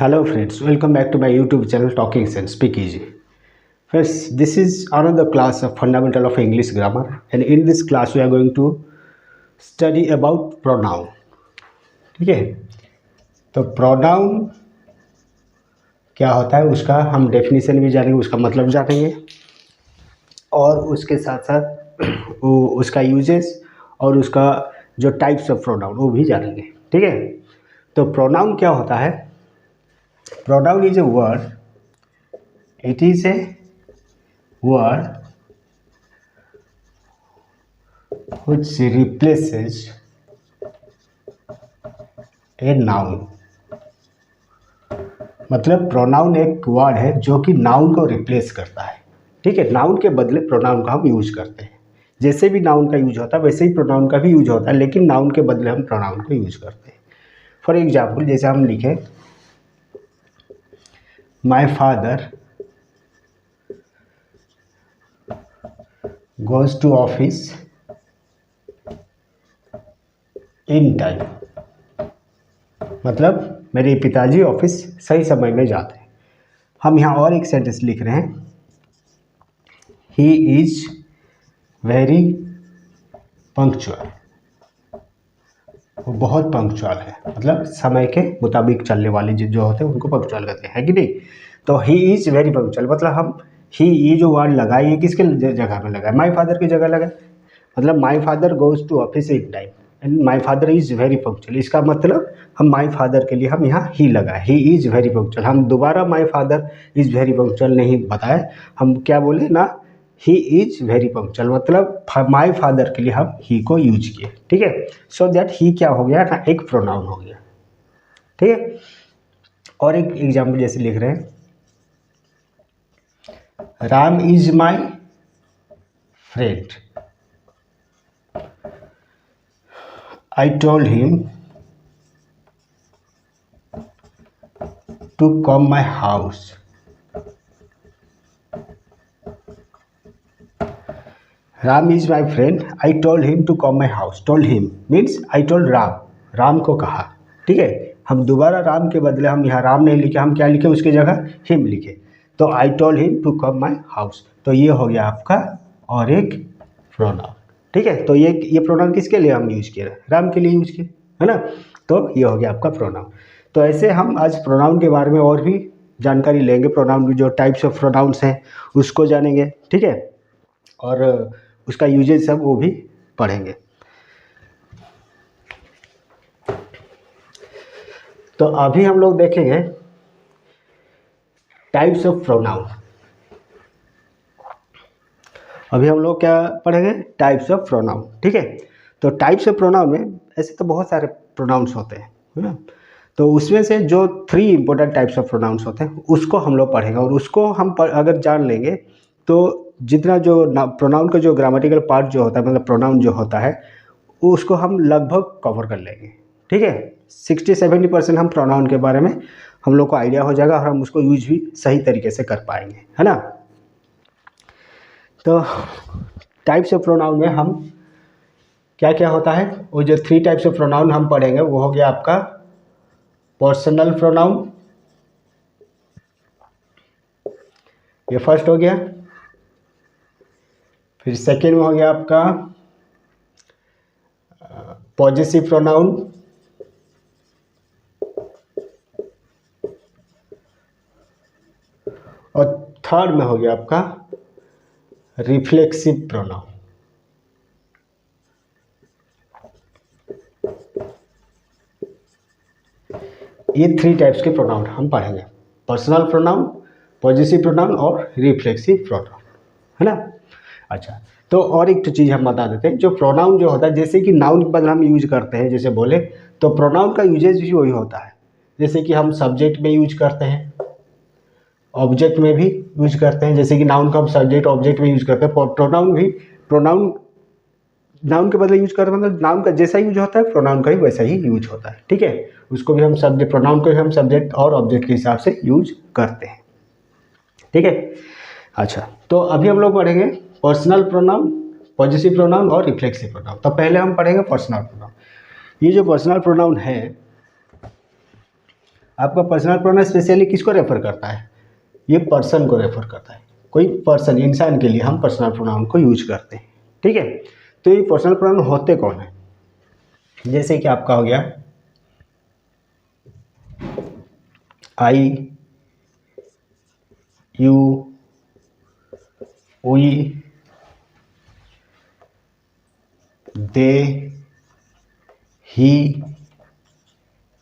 Hello friends, welcome back to my YouTube channel Talking Sense Speak Easy. Friends, this is another class of fundamental of English grammar, and in this class we are going to study about pronoun. ठीक है, तो pronoun क्या होता है उसका हम definition भी जानेंगे, उसका मतलब जानेंगे और उसके साथ साथ उसका यूजेस और उसका जो टाइप्स ऑफ प्रोनाउन वो भी जानेंगे. ठीक है, तो प्रोनाउन क्या होता है? Pronoun is a word. It is a word which replaces a noun. मतलब प्रोनाउन एक वर्ड है जो कि नाउन को रिप्लेस करता है. ठीक है, नाउन के बदले प्रोनाउन का हम यूज करते हैं. जैसे भी नाउन का यूज होता है वैसे ही प्रोनाउन का भी यूज होता है, लेकिन नाउन के बदले हम प्रोनाउन को यूज करते हैं. फॉर एग्जाम्पल, जैसे हम लिखें My father goes to office in time. मतलब मेरे पिताजी ऑफिस सही समय में जाते हैं. हम यहाँ और एक सेंटेंस लिख रहे हैं, He is very punctual. वो बहुत पंक्चुअल है, मतलब समय के मुताबिक चलने वाले जो होते हैं उनको पंक्चुअल कहते हैं, है कि नहीं? तो ही इज़ वेरी पंक्चुअल, मतलब हम ही ये जो वर्ड लगाए ये किसके जगह में लगाए? माय फादर की जगह लगाए. मतलब my father goes to office in time and my father is very punctual. इसका मतलब हम माय फादर के लिए हम यहाँ ही लगाए, ही इज़ वेरी पंक्चुअल. हम दोबारा my father is very punctual नहीं बताए, हम क्या बोले ना, ही इज़ वेरी पंक्चुअल. मतलब माय फादर के लिए हम ही को यूज किए. ठीक है, सो दैट ही क्या हो गया ना, एक प्रोनाउन हो गया. ठीक है, और एक एग्जाम्पल जैसे लिख रहे हैं, Ram is my friend. I told him to come my house. Ram is my friend, I told him to come my house. Told him means I told Ram, Ram को कहा. ठीक है, हम दोबारा राम के बदले हम यहाँ राम नहीं लिखे, हम क्या लिखे उसकी जगह हिम लिखे. तो I told him to come my house. तो ये हो गया आपका और एक प्रोनाउन. ठीक है, तो ये प्रोनाउन किसके लिए हम यूज किए? राम के लिए यूज किए, है ना? तो ये हो गया आपका प्रोनाउन. तो ऐसे हम आज प्रोनाउन के बारे में और भी जानकारी लेंगे. प्रोनाउन की जो टाइप्स ऑफ प्रोनाउंस हैं उसको जानेंगे. ठीक है, और उसका यूजेज सब वो भी पढ़ेंगे. तो अभी हम लोग देखेंगे टाइप्स ऑफ प्रोनाउन. अभी हम लोग क्या पढ़ेंगे? Types of pronoun. ठीक है, तो टाइप्स ऑफ प्रोनाउन में ऐसे तो बहुत सारे प्रोनाउंस होते हैं, है ना? तो उसमें से जो 3 इंपॉर्टेंट टाइप्स ऑफ प्रोनाउंस होते हैं उसको हम लोग पढ़ेंगे, और उसको हम अगर जान लेंगे तो जितना जो प्रोनाउन का जो ग्रामेटिकल पार्ट जो होता है, मतलब प्रोनाउन जो होता है उसको हम लगभग कवर कर लेंगे. ठीक है, 60-70% हम प्रोनाउन के बारे में हम लोग को आइडिया हो जाएगा और हम उसको यूज भी सही तरीके से कर पाएंगे, है ना? तो टाइप्स ऑफ प्रोनाउन में हम क्या क्या होता है, वो जो 3 टाइप्स ऑफ प्रोनाउन हम पढ़ेंगे वो हो गया आपका पर्सनल प्रोनाउन, ये फर्स्ट हो गया. फिर सेकेंड में हो गया आपका पॉजेसिव प्रोनाउन, और थर्ड में हो गया आपका रिफ्लेक्सिव प्रोनाउन. ये 3 टाइप्स के प्रोनाउन हम पढ़ेंगे, पर्सनल प्रोनाउन, पॉजेसिव प्रोनाउन और रिफ्लेक्सिव प्रोनाउन, है ना? अच्छा, तो और एक तो चीज़ हम बता देते हैं, जो प्रोनाउन जो होता है जैसे कि नाउन के बदले हम यूज करते हैं, जैसे बोले तो प्रोनाउन का यूजेज भी वही होता है. जैसे कि हम सब्जेक्ट में यूज करते हैं, ऑब्जेक्ट में भी यूज करते हैं. जैसे कि नाउन का हम सब्जेक्ट ऑब्जेक्ट में यूज करते हैं, प्रोनाउन भी प्रोनाउन नाउन के बदले यूज करते हैं, मतलब नाउन का जैसा यूज होता है प्रोनाउन का ही वैसा ही यूज होता है. ठीक है, उसको भी हम सब्जेक्ट, प्रोनाउन को भी हम सब्जेक्ट और ऑब्जेक्ट के हिसाब से यूज करते हैं. ठीक है, अच्छा, तो अभी हम लोग पढ़ेंगे पर्सनल प्रोनाउन, पॉजेसिव प्रोनाउन और रिफ्लेक्सिव प्रोनाउन. तो पहले हम पढ़ेंगे पर्सनल प्रोनाउन. ये जो पर्सनल प्रोनाउन है आपका पर्सनल प्रोनाउन स्पेशली किसको रेफर करता है? ये पर्सन को रेफर करता है, कोई पर्सन, इंसान के लिए हम पर्सनल प्रोनाउन को यूज करते हैं, ठीक है। तो ये पर्सनल प्रोनाउन होते कौन है? जैसे कि आपका हो गया I, you, we, they, he,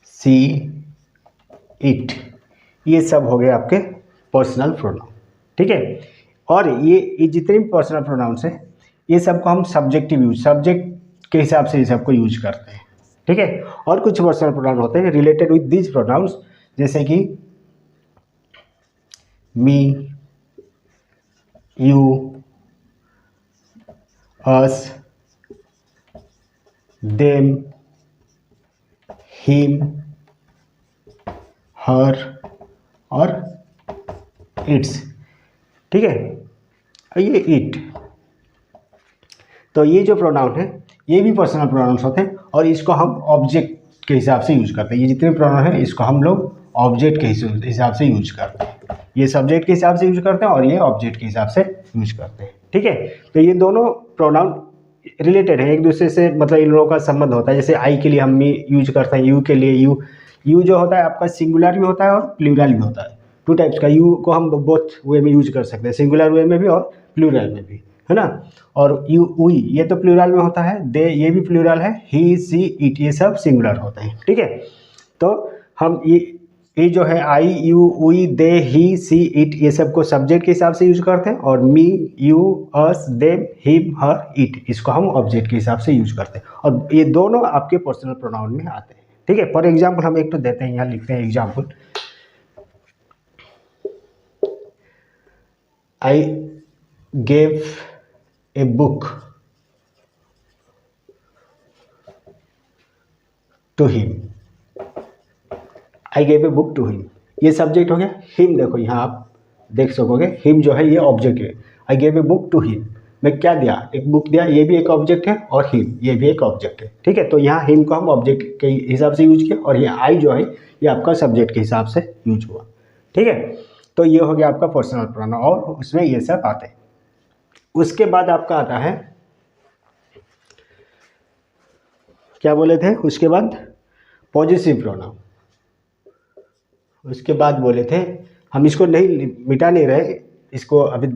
she, it, ये सब हो गए आपके पर्सनल प्रोनाउन, ठीक है। और ये जितने भी पर्सनल प्रोनाउंस हैं ये सब को हम सब्जेक्टिव यूज, सब्जेक्ट के हिसाब से ये सब को यूज करते हैं, ठीक है। और कुछ पर्सनल प्रोनाउन होते हैं रिलेटेड विद दीज प्रोनाउंस, जैसे कि मी, यू, अस, देम, हिम, हर और इट्स, ठीक है। ये इट, तो ये जो प्रोनाउन है ये भी पर्सनल प्रोनाउंस होते हैं और इसको हम ऑब्जेक्ट के हिसाब से यूज करते हैं। ये जितने प्रोनाउन हैं इसको हम लोग ऑब्जेक्ट के हिसाब से यूज करते हैं। ये सब्जेक्ट के हिसाब से यूज करते हैं और ये ऑब्जेक्ट के हिसाब से यूज करते हैं, ठीक है। तो ये दोनों प्रोनाउन रिलेटेड है एक दूसरे से, मतलब इन लोगों का संबंध होता है। जैसे आई के लिए हम मी यूज करते हैं, यू के लिए यू जो होता है आपका सिंगुलर भी होता है और प्लूरल भी होता है। टू टाइप्स का यू को हम बोथ वे में यूज कर सकते हैं, सिंगुलर वे में भी और प्लूरल में भी, है ना। और यू, वी, ये तो प्लूरल में होता है, दे ये भी प्लूरल है, ही, सी, इट ये सब सिंगुलर होते हैं, ठीक है। तो हम ये जो है I, you, we, they, he, she, it ये सब को सब्जेक्ट के हिसाब से यूज करते हैं और me, you, us, them, him, her, it इसको हम ऑब्जेक्ट के हिसाब से यूज करते हैं और ये दोनों आपके पर्सनल प्रोनाउन में आते हैं, ठीक है। फॉर एग्जाम्पल हम एक तो देते हैं, यहाँ लिखते हैं example, I gave a book to him, I gave a book to him, ये सब्जेक्ट हो गया। हिम देखो यहाँ आप देख सकोगे, हिम जो है ये ऑब्जेक्ट है। I gave a book to him, मैं क्या दिया, एक बुक दिया, ये भी एक ऑब्जेक्ट है और हिम ये भी एक ऑब्जेक्ट है, ठीक है। तो यहाँ हिम को हम ऑब्जेक्ट के हिसाब से यूज किया और ये आई जो है ये आपका सब्जेक्ट के हिसाब से यूज हुआ, ठीक है। तो ये हो गया आपका पर्सनल प्रोनाउन और उसमें ये सब आते हैं। उसके बाद आपका आता है, क्या बोले थे उसके बाद, पॉजिटिव प्रोनाउन। उसके बाद बोले थे, हम इसको नहीं मिटा नहीं रहे, इसको अभी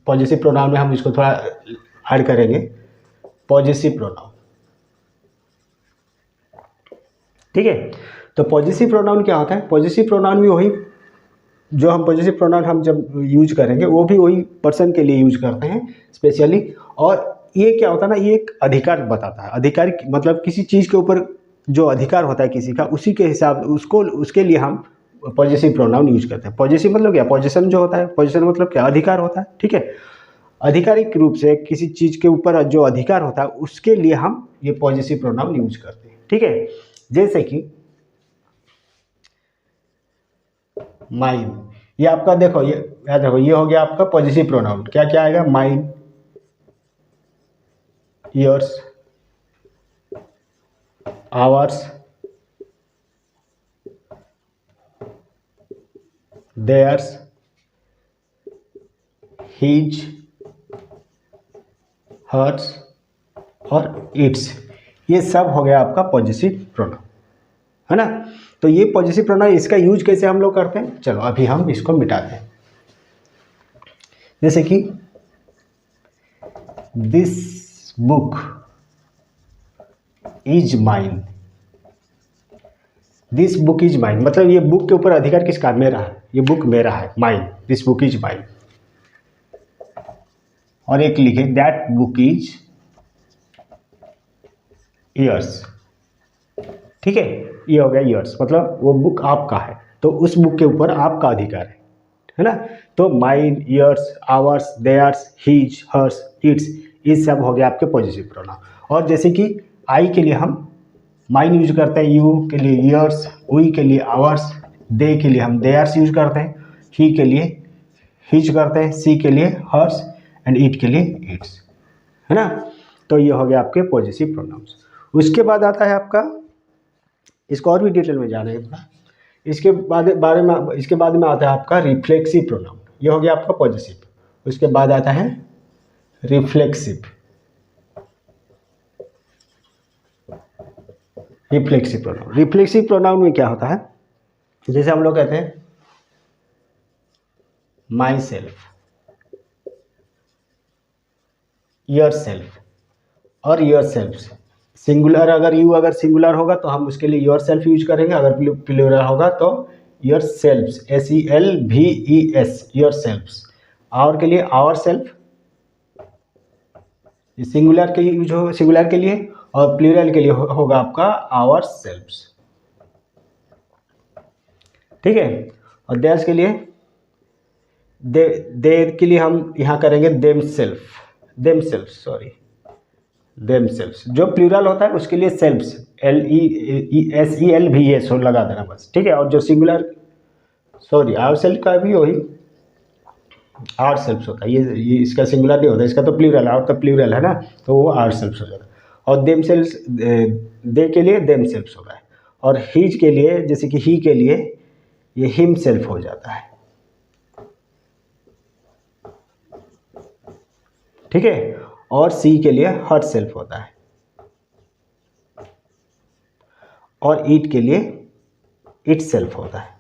पॉजिटिव प्रोनाउन में हम इसको थोड़ा ऐड करेंगे, पॉजिटिव प्रोनाउन, ठीक है। तो पॉजिटिव प्रोनाउन क्या होता है? पॉजिटिव प्रोनाउन भी वही जो हम पॉजिटिव प्रोनाउन हम जब यूज करेंगे वो भी वही पर्सन के लिए यूज करते हैं स्पेशली। और ये क्या होता है ना, ये एक अधिकार बताता है। अधिकार मतलब किसी चीज़ के ऊपर जो अधिकार होता है किसी का, उसी के हिसाब उसको उसके लिए हम पॉजिटिव प्रोनाउन यूज करते हैं। पॉजिटिव मतलब क्या, पोजीशन जो होता है, पोजीशन मतलब क्या, अधिकार होता है, ठीक है। आधिकारिक रूप से किसी चीज़ के ऊपर जो अधिकार होता है उसके लिए हम ये पॉजिटिव प्रोनाउन यूज करते हैं, ठीक है। जैसे कि माइन, ये आपका देखो, ये याद रखो, ये हो गया आपका पॉजिटिव प्रोनाउन। क्या क्या आएगा, mine, yours, ours, theirs, his, hers और इट्स, ये सब हो गया आपका पॉजिटिव प्रोनाउन, है ना। तो ये पॉजिटिव प्रोनाउन, इसका यूज कैसे हम लोग करते हैं, चलो अभी हम इसको मिटाते हैं। जैसे कि this book is mine, this book is mine मतलब ये बुक के ऊपर अधिकार किसका, मेरा है, ये बुक मेरा है, mine, this book is mine. और एक लिखे दैट बुक इज योर्स, ठीक है। ये हो गया योर्स, मतलब वो बुक आपका है, तो उस बुक के ऊपर आपका अधिकार है ना। तो mine, yours, ours, theirs, his, hers, its, ये सब हो गया आपके पॉजिटिव प्रोनाउन। और जैसे कि आई के लिए हम माइन यूज करते हैं, यू के लिए योर्स, वी के लिए आवर्स, दे के लिए हम देयर्स यूज करते हैं, ही के लिए हिज करते हैं, सी के लिए हर्स एंड इट के लिए इट्स, है ना। तो ये हो गया आपके पॉजिटिव प्रोनाउंस। उसके बाद आता है आपका, इसको और भी डिटेल में जानेंगे थोड़ा, इसके बाद में आता है आपका रिफ्लेक्सिव प्रोनाउन। ये हो गया आपका पॉजिटिव। उसके बाद आता है रिफ्लेक्सिव प्रोनाउन। रिफ्लेक्सिव प्रोनाउन में क्या होता है, जैसे हम लोग कहते हैं माई सेल्फ, योर सेल्फ और योर सेल्फ। सिंगुलर अगर सिंगुलर होगा तो हम उसके लिए योर सेल्फ यूज करेंगे, अगर प्लूरल होगा तो yourselves, SELVES, yourselves. और के लिए आवर सेल्फ, सिंगुलर के यूज हो सिंगुलर के लिए, और प्लूरल के लिए होगा आपका आवर सेल्फ्स। ठीक है। और देयर्स के लिए दे के लिए हम यहाँ करेंगे देमसेल्फ्स। जो प्लूरल होता है उसके लिए सेल्फ्स, SELVES लगा देना बस। ठीक है। और जो सिंगुलर आवर सेल्फ का भी वही आवर सेल्फ्स होता है। ये इसका सिंगुलर नहीं होता, इसका तो प्लूरल, और तो प्लूरल है ना, तो वो आवर सेल्फ्स हो जाता है। और देमसेल्फ्स, दे के लिए देमसेल्फ्स होगा। और हीज के लिए, जैसे कि ही के लिए ये हिमसेल्फ हो जाता है। ठीक है। और सी के लिए हर सेल्फ होता है। और ईट के लिए इट सेल्फ होता है।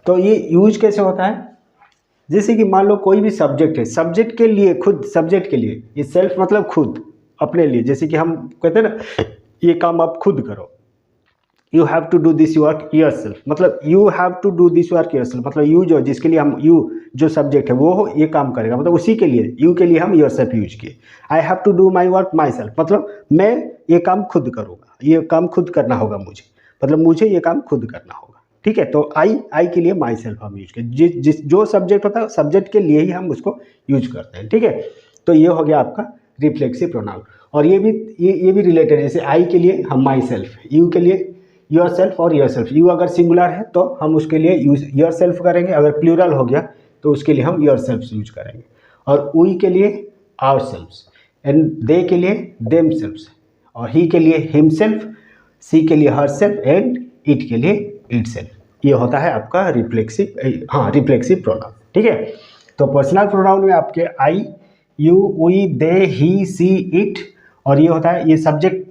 तो ये यूज कैसे होता है, जैसे कि मान लो कोई भी सब्जेक्ट है, सब्जेक्ट के लिए ये सेल्फ मतलब खुद, अपने लिए। जैसे कि हम कहते हैं ना, ये काम आप खुद करो, you have to do this work yourself, मतलब you have to do this work yourself, मतलब यू जिसके लिए हम, यू जो सब्जेक्ट है वो ये काम करेगा, मतलब उसी के लिए, यू के लिए हम योर सेल्फ यूज किए। I have to do my work myself, मतलब मैं ये काम खुद करूँगा, ये काम खुद करना होगा मुझे, मतलब मुझे ये काम खुद करना होगा। ठीक है। तो आई के लिए माई सेल्फ हम यूज करें। जो सब्जेक्ट होता है सब्जेक्ट के लिए ही हम उसको यूज करते हैं। ठीक है। तो ये हो गया आपका रिफ्लेक्सिव प्रोनाउन। और ये भी रिलेटेड, जैसे आई के लिए हम माई सेल्फ, यू के लिए योर सेल्फ और योर सेल्फ। यू अगर सिंगुलर है तो हम उसके लिए योर सेल्फ करेंगे, अगर प्लूरल हो गया तो उसके लिए हम योर सेल्फ यूज करेंगे। और वी के लिए आवर सेल्फ्स, एंड दे के लिए देम सेल्फ्स, और ही के लिए हिमसेल्फ, सी के लिए हर सेल्फ, एंड इट के लिए इट सेल्फ। ये होता है आपका रिफ्लेक्सिव प्रोनाउन। ठीक है। तो पर्सनल प्रोनाउन में आपके I, you, we, they, he, she, it, और ये होता है, ये सब्जेक्ट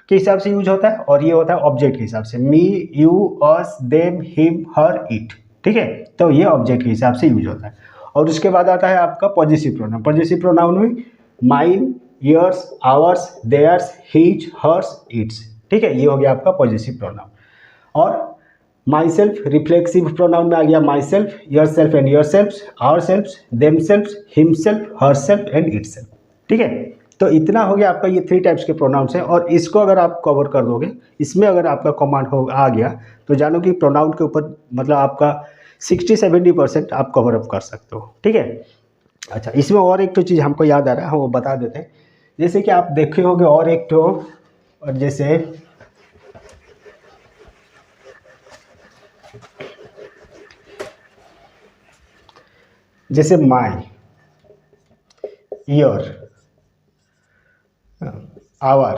के हिसाब से यूज होता है, और ये होता है ऑब्जेक्ट के हिसाब से, me, you, us, them, him, her, it. ठीक है। तो ये ऑब्जेक्ट के हिसाब से यूज होता है। और उसके बाद आता है आपका पॉजिटिव प्रोनाउन। पॉजिटिव प्रोनाउन में mine, yours, ours, theirs, his, hers, its. ठीक है। ये हो गया आपका पॉजिटिव प्रोनाउन। और माई सेल्फ, रिफ्लेक्सिव प्रोनाउन में आ गया myself, yourself and yourself, ourself, themself, himself, herself and itself. ठीक है। तो इतना हो गया आपका, ये 3 टाइप्स के प्रोनाउंस हैं। और इसको अगर आप कवर कर दोगे, इसमें अगर आपका कमांड आ गया, तो जानो कि प्रोनाउन के ऊपर मतलब आपका 60-70% आप कवर अप कर सकते हो। ठीक है। अच्छा, इसमें और एक तो चीज़ हमको याद आ रहा है, हम वो बता देते हैं। जैसे कि आप देखे होंगे और एक तो, और जैसे माई, योर, आवर,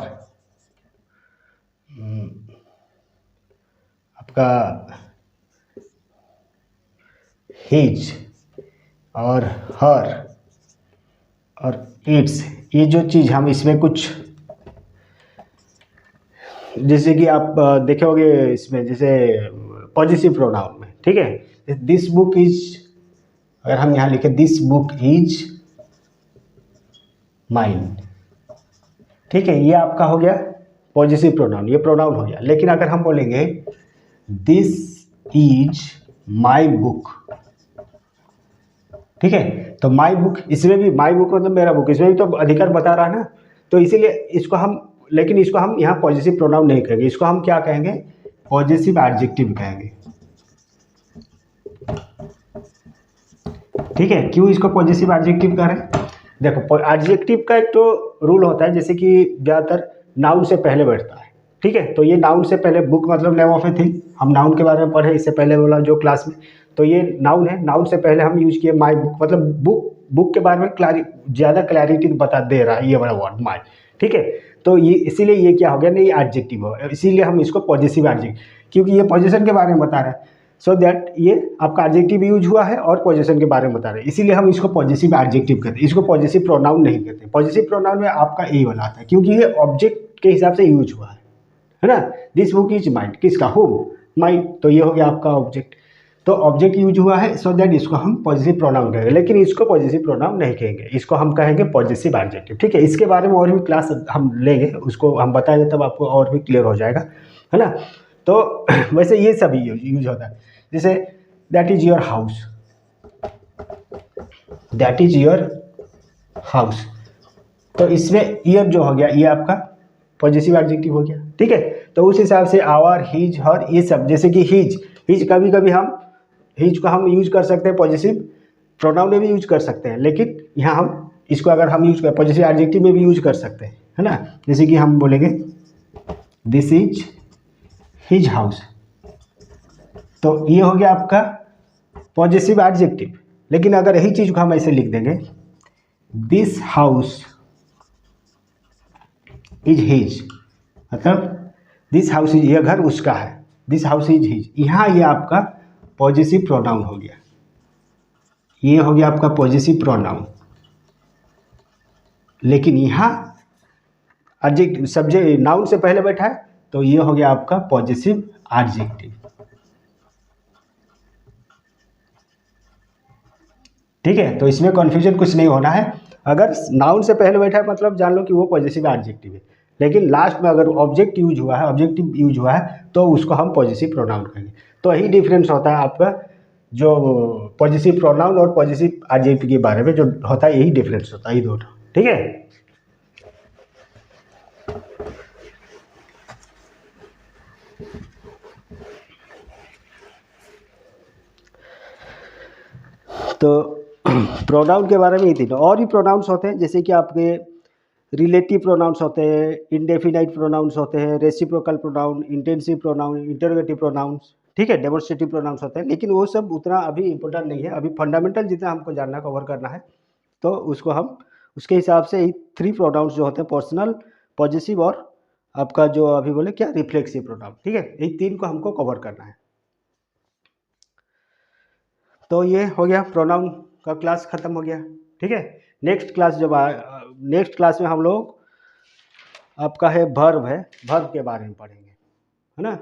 आपका हिज और हर और इट्स। ये जो चीज़ हम इसमें कुछ, जैसे कि आप देखे होंगे इसमें, जैसे पॉजिटिव प्रोनाउन में। ठीक है। दिस बुक इज, अगर हम यहाँ लिखें दिस बुक इज माइन। ठीक है। ये आपका हो गया पॉजिटिव प्रोनाउन, ये प्रोनाउन हो गया। लेकिन अगर हम बोलेंगे दिस इज माई बुक, ठीक है, तो माई बुक, इसमें भी माई बुक मतलब मेरा बुक, इसमें भी तो अधिकार बता रहा है ना। तो इसीलिए इसको हम, लेकिन इसको हम यहाँ पॉजिटिव प्रोनाउन नहीं कहेंगे, इसको हम क्या कहेंगे, पॉजिटिव एडजेक्टिव कहेंगे। ठीक है। क्यों इसको पॉजिटिव एडजेक्टिव कह रहे हैं, देखो एडजेक्टिव का एक तो रूल होता है, जैसे कि ज़्यादातर नाउन से पहले बैठता है। ठीक है। तो ये नाउन से पहले, बुक मतलब नेम ऑफ ए थिंग, हम नाउन के बारे में पढ़े इससे पहले बोला जो क्लास में, तो ये नाउन है। नाउन से पहले हम यूज किए माई बुक, मतलब बुक के बारे में ज़्यादा क्लैरिटी बता दे रहा है ये वाला वर्ड माई। ठीक है। तो ये इसीलिए ये क्या हो गया नहीं, एडजेक्टिव हो, इसीलिए हम इसको पॉजिटिव एडजेक्टिव, क्योंकि ये पोजीशन के बारे में बता रहा है, सो दैट ये आपका एडजेक्टिव यूज हुआ है और पोजीशन के बारे में बता रहे हैं, इसीलिए हम इसको पॉजिटिव एडजेक्टिव कहते हैं, इसको पॉजिटिव प्रोनाउन नहीं कहते। पॉजिटिव प्रोनाउन में आपका ए वाला आता है, क्योंकि ये ऑब्जेक्ट के हिसाब से यूज हुआ है ना। दिस बुक इज माइंड, किसका, होम, माइंड, तो ये हो गया आपका ऑब्जेक्ट, तो ऑब्जेक्ट यूज हुआ है, सो दैट इसको हम पॉजिटिव प्रोनाउन कहेंगे, लेकिन इसको पॉजिटिव प्रोनाउन नहीं कहेंगे, इसको हम कहेंगे पॉजिटिव एडजेक्टिव। ठीक है, इसके बारे में और भी क्लास हम लेंगे, उसको हम बताएंगे, तब आपको और भी क्लियर हो जाएगा, है ना। तो वैसे ये सभी यूज होता है, जैसे that is your house, that is your house, तो इसमें ईयर जो हो गया ये आपका पॉजिटिव एडजेक्टिव हो गया। ठीक है, तो उस हिसाब से आवर, हिज, हर, ये सब, जैसे कि हिज, हिज कभी कभी हम हिज को हम यूज कर सकते हैं पॉजिटिव प्रोनाउन में भी यूज कर सकते हैं, लेकिन यहाँ हम इसको अगर हम यूज कर पॉजिटिव एडजेक्टिव में भी यूज कर सकते हैं, है ना। जैसे कि हम बोलेंगे दिस इज हिज हाउस, तो ये हो गया आपका पॉजिटिव एडजेक्टिव। लेकिन अगर यही चीज को हम ऐसे लिख देंगे दिस हाउस इज हिज, मतलब दिस हाउस इज, ये घर उसका है, दिस हाउस इज हिज, यहाँ ये आपका पॉजिटिव प्रोनाउन हो गया, ये हो गया आपका पॉजिटिव प्रोनाउन। लेकिन यहाँ एडजेक्टिव सब्जेक्ट नाउन से पहले बैठा है, तो ये हो गया आपका पॉजिटिव एडजेक्टिव। ठीक है, तो इसमें कन्फ्यूजन कुछ नहीं होना है, अगर नाउन से पहले बैठा है मतलब जान लो कि वो पॉजिटिव एडजेक्टिव है, लेकिन लास्ट में अगर ऑब्जेक्ट यूज हुआ है, ऑब्जेक्टिव यूज हुआ है, तो उसको हम पॉजिटिव प्रोनाउन कहेंगे। तो यही डिफरेंस होता है आपका, जो पॉजिटिव प्रोनाउन और पॉजिटिव एडजेक्टिव के बारे में जो होता है, यही डिफरेंस होता है, ये दोनों। ठीक है, तो प्रोनाउन के बारे में ये तीनों, और भी प्रोनाउंस होते हैं, जैसे कि आपके रिलेटिव प्रोनाउंस होते हैं, इंडेफिनाइट प्रोनाउंस होते हैं, reciprocal pronoun, intensive pronoun, interrogative pronouns, ठीक है, डेमोन्स्ट्रेटिव प्रोनाउंस होते हैं, लेकिन वो सब उतना अभी इंपॉर्टेंट नहीं है, अभी फंडामेंटल जितना हमको जानना कवर करना है, तो उसको हम उसके हिसाब से ये 3 प्रोनाउंस जो होते हैं, पर्सनल, पॉजिटिव और आपका जो अभी बोले क्या, रिफ्लेक्सिव प्रोनाउन। ठीक है, ये 3 को हमको कवर करना है। तो ये हो गया, प्रोनाउन का क्लास खत्म हो गया। ठीक है, नेक्स्ट क्लास जब नेक्स्ट क्लास में हम लोग आपका है वर्ब के बारे में पढ़ेंगे, है ना।